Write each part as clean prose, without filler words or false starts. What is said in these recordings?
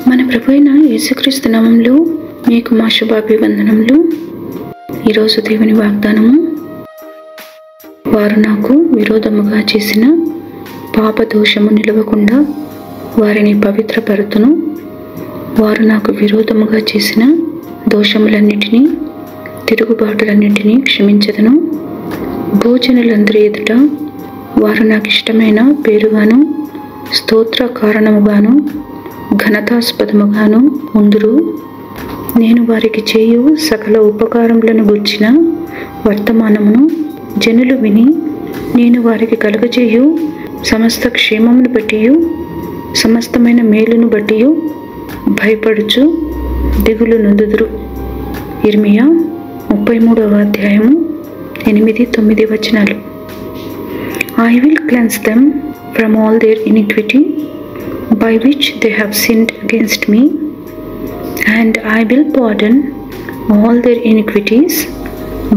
మన ప్రభు అయిన యేసుక్రీస్తు నామములో మీకు మా శుభాభివందనములు. ఈరోజు దేవుని వాగ్దానము, వారు నాకు విరోధముగా చేసిన పాపదోషము నిలవకుండా వారిని పవిత్రపరుతును. వారు నాకు విరోధముగా చేసిన దోషములన్నిటినీ, తిరుగుబాటులన్నిటినీ క్షమించదను. భోజనులందరి ఎదుట వారు నాకు ఇష్టమైన పేరుగాను, స్తోత్ర కారణముగాను, ఘనతాస్పదముగాను ఉందురు. నేను వారికి చేయు సకల ఉపకారములను గూర్చిన వర్తమానమును జనులు విని, నేను వారికి కలుగజేయు సమస్త క్షేమమును బట్టియు సమస్తమైన మేలును బట్టియు భయపడుచు దిగులు నొందుదురు. ఇర్మియా 33వ అధ్యాయము 8-9 వచనాలు. I will cleanse them from all their iniquity by which they have sinned against me, and I will pardon all their iniquities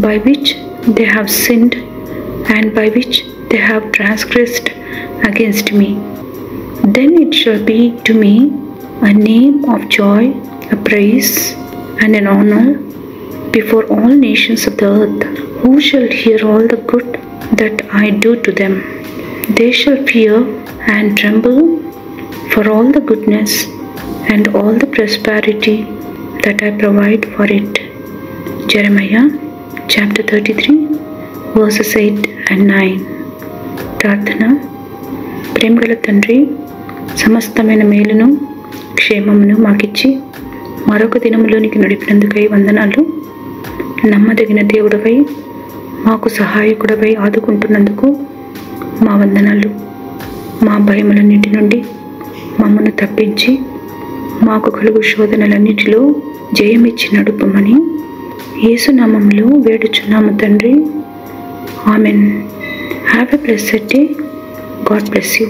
by which they have sinned and by which they have transgressed against me. Then it shall be to me a name of joy, a praise, and an honor before all nations of the earth, who shall hear all the good that I do to them. They shall fear and tremble for all the goodness and all the prosperity that I provide for it. Jeremiah chapter 33 verses 8 and 9. ప్రార్థన. ప్రేమగల తండ్రి, సమస్తమైన మేలును క్షేమమును మాకిచ్చి మరొక దినములోనికి నడిపినందుకై వందనాలు. నమ్మదగిన దేవుడవై, మాకు సహాయకుడవై ఆదుకుంటున్నందుకు మా వందనాలు. మా భయములన్నిటి నుండి మమ్మను తప్పించి మాకు కలుగు శోధనలన్నిటిలో జయమిచ్చి నడుపమని యేసు నామములో వేడుచున్నాము తండ్రి. Amen. Have a blessed day. God bless you.